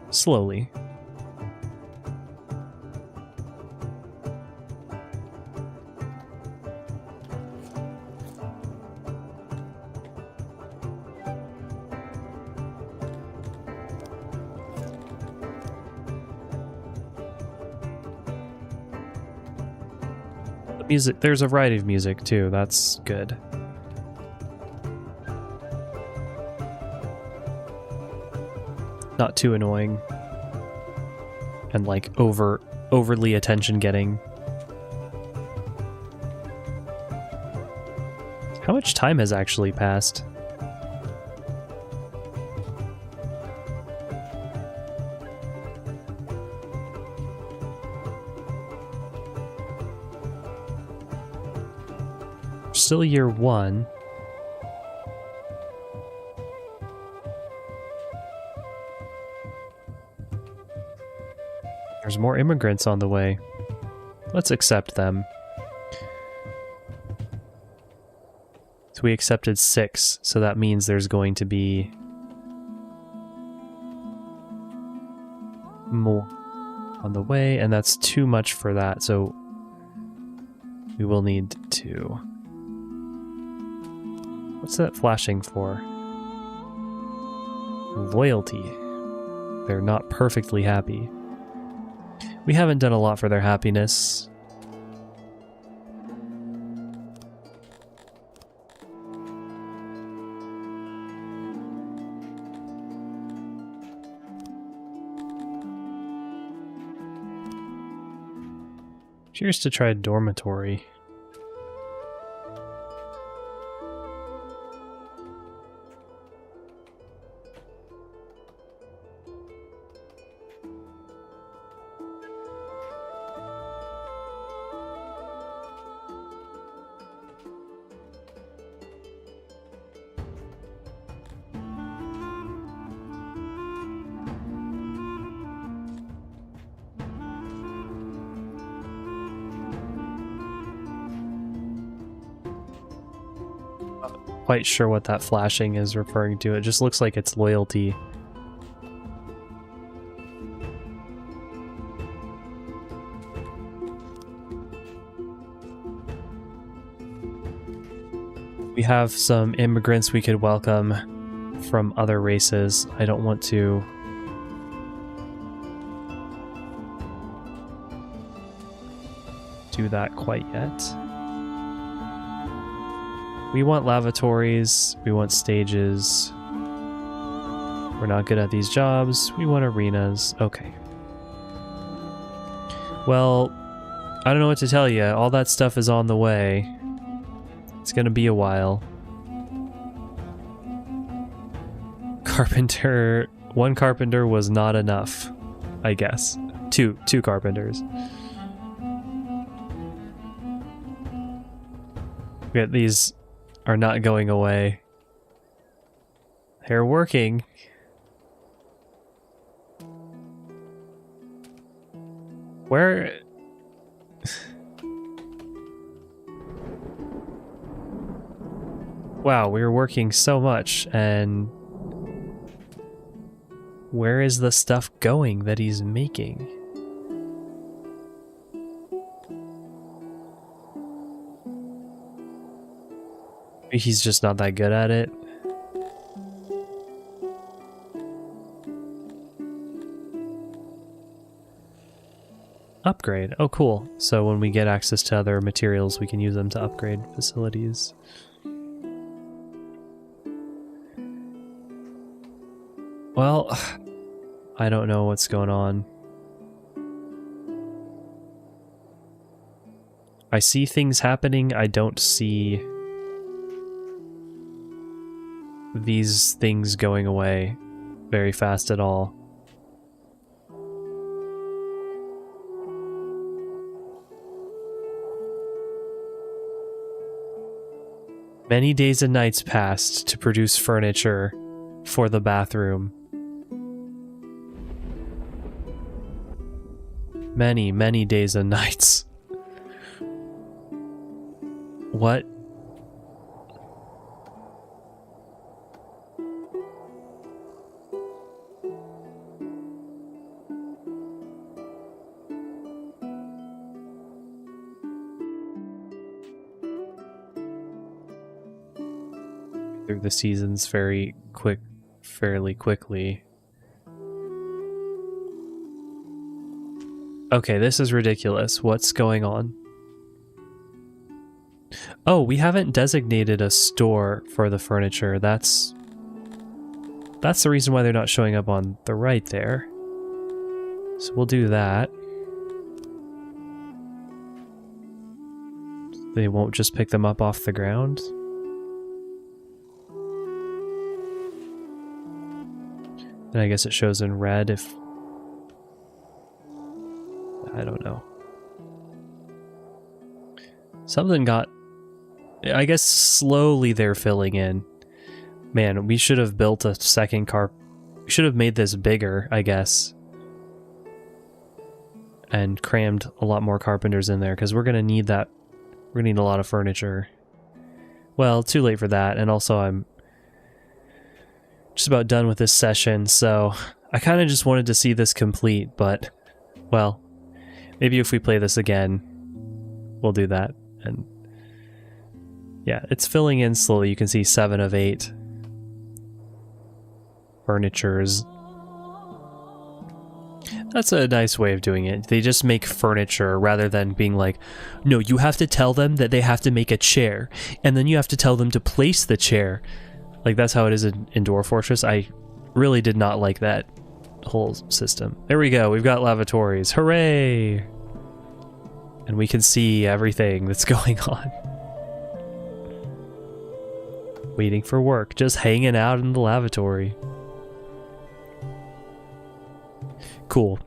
Slowly. Music, there's a variety of music too, that's good. Not too annoying. And like overly attention getting. How much time has actually passed? Still year one. There's more immigrants on the way. Let's accept them. So we accepted 6, so that means there's going to be more on the way, and that's too much for that, so we will need to... What's that flashing for? Loyalty. They're not perfectly happy. We haven't done a lot for their happiness. Cheers to try dormitory. quite sure what that flashing is referring to. It just looks like it's loyalty. We have some immigrants we could welcome from other races. I don't want to do that quite yet. We want lavatories, we want stages. We're not good at these jobs. We want arenas. Okay. Well, I don't know what to tell you. All that stuff is on the way. It's gonna be a while. Carpenter... One carpenter was not enough, I guess. Two carpenters. Yeah, these are not going away. They're working. Where... Wow, we were working so much, and... Where is the stuff going that he's making? He's just not that good at it. Upgrade. Oh, cool. So when we get access to other materials, we can use them to upgrade facilities. Well, I don't know what's going on. I see things happening. I don't see these things going away very fast at all. Many days and nights passed to produce furniture for the bathroom. Many, many days and nights. What? Through the seasons fairly quickly. Okay, this is ridiculous. What's going on? Oh, we haven't designated a store for the furniture. That's the reason why they're not showing up on the right there. So we'll do that. They won't just pick them up off the ground. And I guess it shows in red if... I don't know. Something got... I guess slowly they're filling in. Man, we should have built a second car... We should have made this bigger, I guess. And crammed a lot more carpenters in there, because we're going to need that. We're going to need a lot of furniture. Well, too late for that, and also I'm just about done with this session, so I kind of just wanted to see this complete, but, well, maybe if we play this again, we'll do that. And yeah, it's filling in slowly. You can see 7 of 8 furnitures. That's a nice way of doing it. They just make furniture rather than being like, no, you have to tell them that they have to make a chair, and then you have to tell them to place the chair. Like, that's how it is in Dwarf Fortress. I really did not like that whole system. There we go. We've got lavatories. Hooray! And we can see everything that's going on. Waiting for work. Just hanging out in the lavatory. Cool.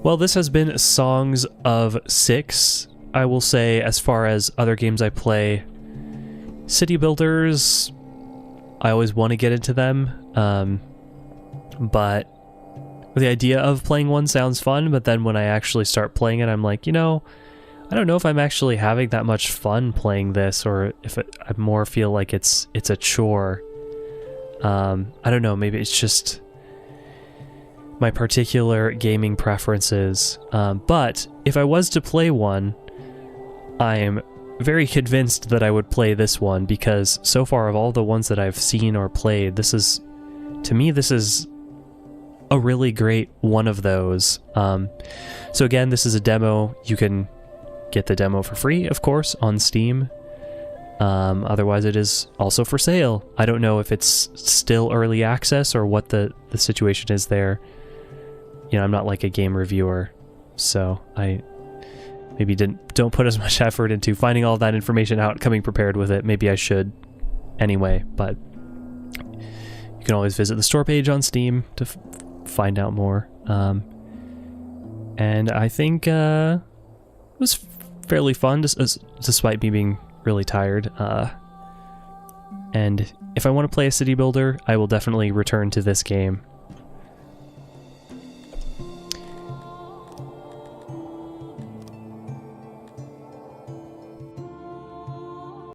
Well, this has been Songs of Syx. I will say, as far as other games I play, city builders, I always want to get into them, but the idea of playing one sounds fun, but then when I actually start playing it, I'm like, you know, I don't know if I'm actually having that much fun playing this, or if I more feel like it's a chore. I don't know, maybe it's just my particular gaming preferences. But if I was to play one, I am very convinced that I would play this one, because so far of all the ones that I've seen or played, to me, this is a really great one of those. So again, this is a demo. You can get the demo for free, of course, on Steam. Otherwise, it is also for sale. I don't know if it's still early access or what the situation is there. You know, I'm not like a game reviewer, so I maybe don't put as much effort into finding all that information out, coming prepared with it. Maybe I should anyway, but you can always visit the store page on Steam to find out more. And I think it was fairly fun, despite me being really tired. And if I want to play a city builder, I will definitely return to this game.